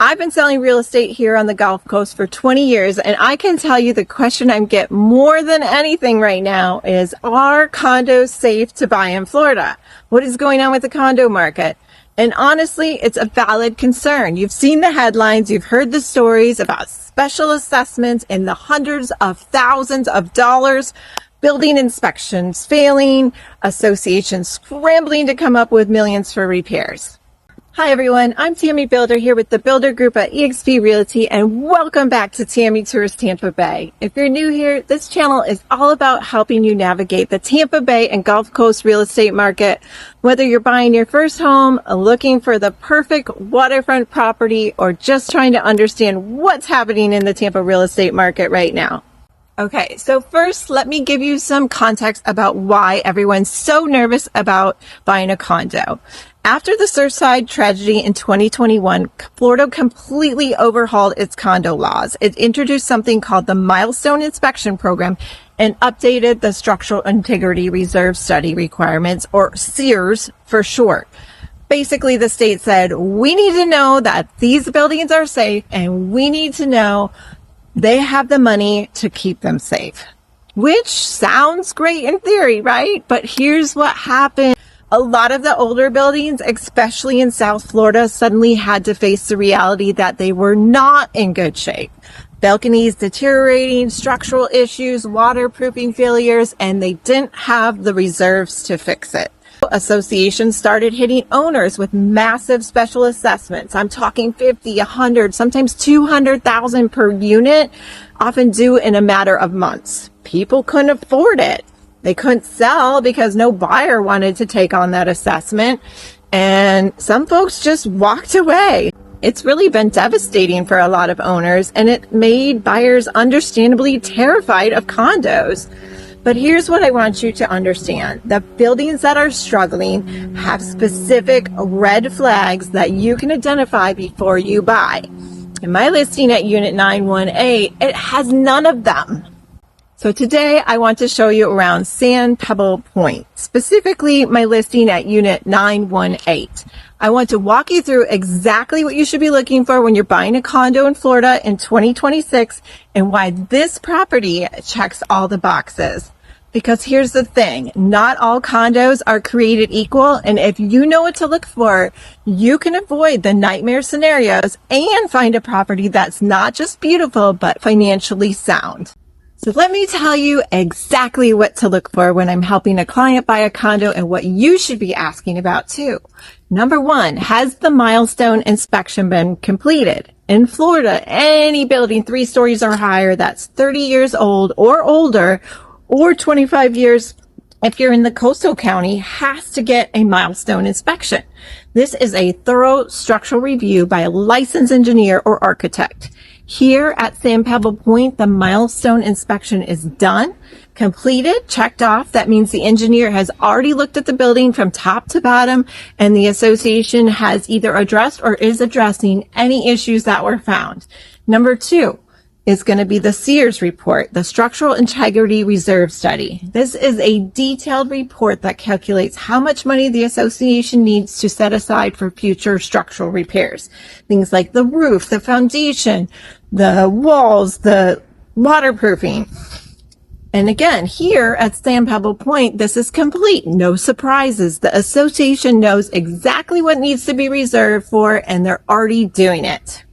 I've been selling real estate here on the Gulf Coast for 20 years, and I can tell you the question I get more than anything right now is, are condos safe to buy in Florida? What is going on with the condo market? And honestly, it's a valid concern. You've seen the headlines, you've heard the stories about special assessments in the hundreds of thousands of dollars, building inspections failing, associations scrambling to come up with millions for repairs. Hi everyone, I'm Tammy Bilder here with the Builder Group at eXp Realty, and welcome back to Tammy Tours Tampa Bay. If you're new here, this channel is all about helping you navigate the Tampa Bay and Gulf Coast real estate market. Whether you're buying your first home, looking for the perfect waterfront property, or just trying to understand what's happening in the Tampa real estate market right now. Okay, so first, let me give you some context about why everyone's so nervous about buying a condo. After the Surfside tragedy in 2021, Florida completely overhauled its condo laws. It introduced something called the Milestone Inspection Program and updated the Structural Integrity Reserve Study requirements, or SIRS for short. Basically, the state said, we need to know that these buildings are safe, and we need to know they have the money to keep them safe. Which sounds great in theory, right? But here's what happened. A lot of the older buildings, especially in South Florida, suddenly had to face the reality that they were not in good shape. Balconies deteriorating, structural issues, waterproofing failures, and they didn't have the reserves to fix it. Associations started hitting owners with massive special assessments. I'm talking 50, 100, sometimes 200,000 per unit, often due in a matter of months. People couldn't afford it. They couldn't sell because no buyer wanted to take on that assessment, and some folks just walked away. It's really been devastating for a lot of owners, and it made buyers understandably terrified of condos. But here's what I want you to understand. The buildings that are struggling have specific red flags that you can identify before you buy. In my listing at Unit 918, it has none of them. So today I want to show you around Sand Pebble Pointe, specifically my listing at Unit 918. I want to walk you through exactly what you should be looking for when you're buying a condo in Florida in 2026 and why this property checks all the boxes. Because here's the thing, not all condos are created equal, and if you know what to look for, you can avoid the nightmare scenarios and find a property that's not just beautiful, but financially sound. So let me tell you exactly what to look for when I'm helping a client buy a condo and what you should be asking about too. Number one, has the milestone inspection been completed? In Florida, any building 3 stories or higher that's 30 years old or older, or 25 years if you're in the coastal county, has to get a milestone inspection. This is a thorough structural review by a licensed engineer or architect. Here at Sand Pebble Pointe, the milestone inspection is done, completed, checked off. That means the engineer has already looked at the building from top to bottom, and the association has either addressed or is addressing any issues that were found. Number 2 is going to be the SIRS report, the Structural Integrity Reserve Study. This is a detailed report that calculates how much money the association needs to set aside for future structural repairs. Things like the roof, the foundation, the walls, the waterproofing. And again, here at Sand Pebble Pointe, this is complete. No surprises. The association knows exactly what needs to be reserved for, and they're already doing it.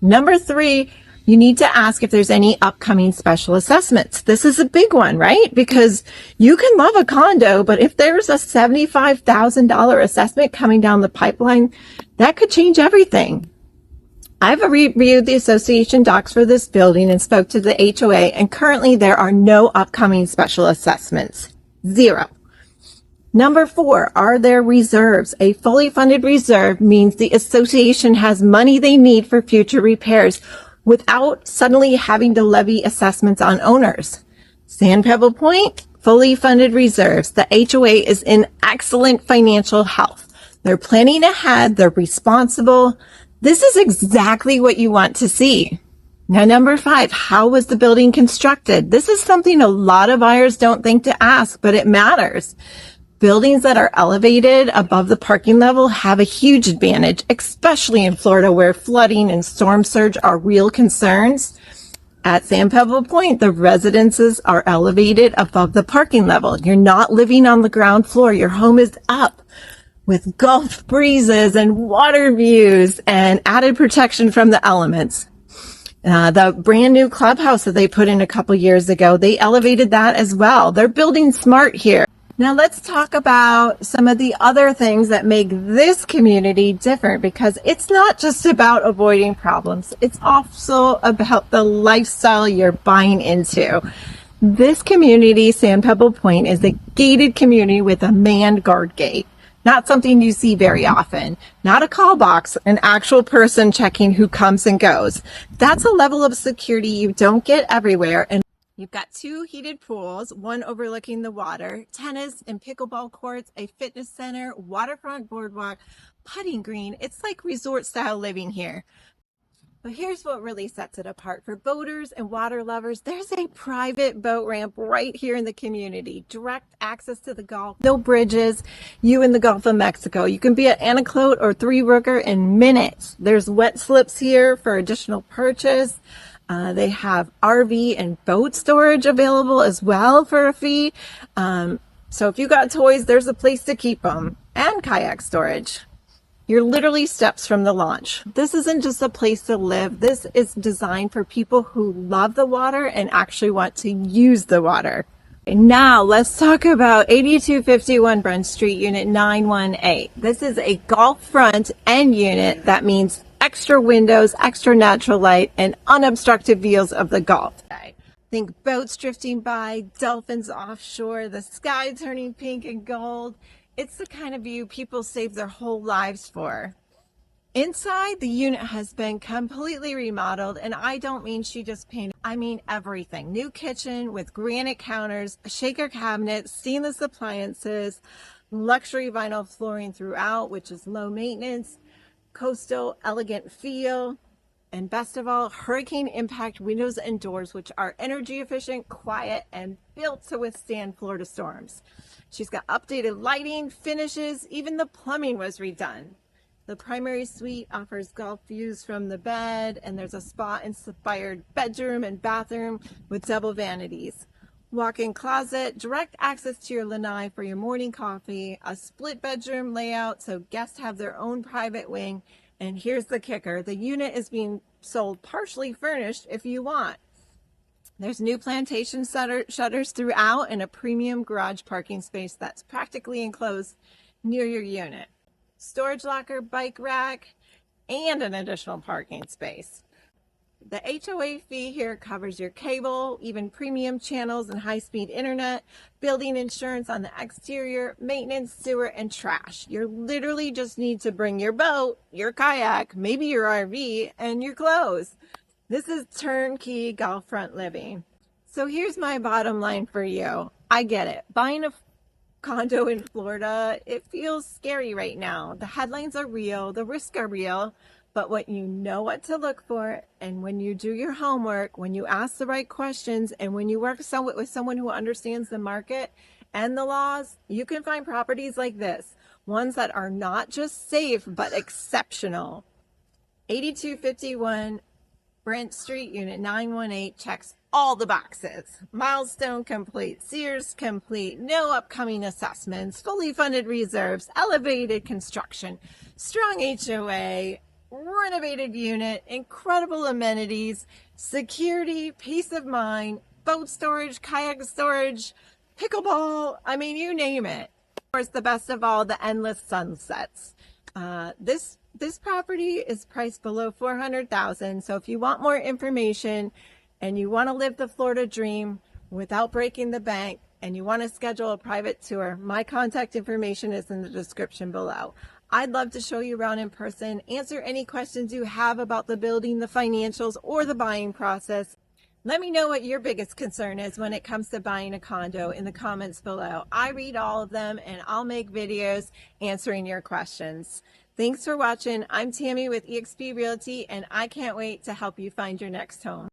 Number 3, you need to ask if there's any upcoming special assessments. This is a big one, right? Because you can love a condo, but if there's a $75,000 assessment coming down the pipeline, that could change everything. I've reviewed the association docs for this building and spoke to the HOA, and currently there are no upcoming special assessments. 0. Number 4, are there reserves? A fully funded reserve means the association has money they need for future repairs without suddenly having to levy assessments on owners. Sand Pebble Pointe, fully funded reserves. The HOA is in excellent financial health. They're planning ahead. They're responsible. This is exactly what you want to see. Now, number 5, how was the building constructed? This is something a lot of buyers don't think to ask, but it matters. Buildings that are elevated above the parking level have a huge advantage, especially in Florida where flooding and storm surge are real concerns. At Sand Pebble Pointe, the residences are elevated above the parking level. You're not living on the ground floor. Your home is up with Gulf breezes and water views and added protection from the elements. The brand new clubhouse that they put in a couple years ago, they elevated that as well. They're building smart here. Now let's talk about some of the other things that make this community different, because it's not just about avoiding problems. It's also about the lifestyle you're buying into. This community, Sand Pebble Pointe, is a gated community with a manned guard gate. Not something you see very often. Not a call box, an actual person checking who comes and goes. That's a level of security you don't get everywhere. And you've got 2 heated pools, one overlooking the water, tennis and pickleball courts, a fitness center, waterfront boardwalk, putting green. It's like resort style living here. But here's what really sets it apart. For boaters and water lovers, there's a private boat ramp right here in the community. Direct access to the Gulf, no bridges, you in the Gulf of Mexico. You can be at Anaclote or Three Rooker in minutes. There's wet slips here for additional purchase. They have RV and boat storage available as well for a fee. So if you got toys, there's a place to keep them, and kayak storage. You're literally steps from the launch. This isn't just a place to live. This is designed for people who love the water and actually want to use the water. Now let's talk about 8251 Brent Street, Unit 918. This is a Gulf front end unit. That means extra windows, extra natural light, and unobstructed views of the Gulf. Think boats drifting by, dolphins offshore, the sky turning pink and gold. It's the kind of view people save their whole lives for. Inside, the unit has been completely remodeled, and I don't mean she just painted, I mean everything. New kitchen with granite counters, shaker cabinets, stainless appliances, luxury vinyl flooring throughout, which is low maintenance, coastal elegant feel, and best of all, hurricane impact windows and doors, which are energy efficient, quiet, and built to withstand Florida storms. She's got updated lighting, finishes, even the plumbing was redone. The primary suite offers Gulf views from the bed, and there's a spa-inspired bedroom and bathroom with double vanities. Walk-in closet, direct access to your lanai for your morning coffee, a split bedroom layout so guests have their own private wing, and here's the kicker. The unit is being sold partially furnished if you want. There's new plantation shutters throughout and a premium garage parking space that's practically enclosed near your unit. Storage locker, bike rack, and an additional parking space. The HOA fee here covers your cable, even premium channels and high-speed internet, building insurance on the exterior, maintenance, sewer, and trash. You literally just need to bring your boat, your kayak, maybe your RV, and your clothes. This is turnkey Gulf front living. So here's my bottom line for you. I get it. Buying a condo in Florida, it feels scary right now. The headlines are real, the risks are real, but when you know what to look for, and when you do your homework, when you ask the right questions, and when you work with someone who understands the market and the laws, you can find properties like this. Ones that are not just safe, but exceptional. 8251 Brent Street, Unit 918 checks all the boxes. Milestone complete, Sears complete, no upcoming assessments, fully funded reserves, elevated construction, strong HOA, renovated unit, incredible amenities, security, peace of mind, boat storage, kayak storage, pickleball, I mean, you name it. Of course, the best of all, the endless sunsets. This property is priced below $400,000. So if you want more information and you want to live the Florida dream without breaking the bank, and you want to schedule a private tour, my contact information is in the description below. I'd love to show you around in person, answer any questions you have about the building, the financials, or the buying process. Let me know what your biggest concern is when it comes to buying a condo in the comments below. I read all of them, and I'll make videos answering your questions. Thanks for watching. I'm Tammy with eXp Realty, and I can't wait to help you find your next home.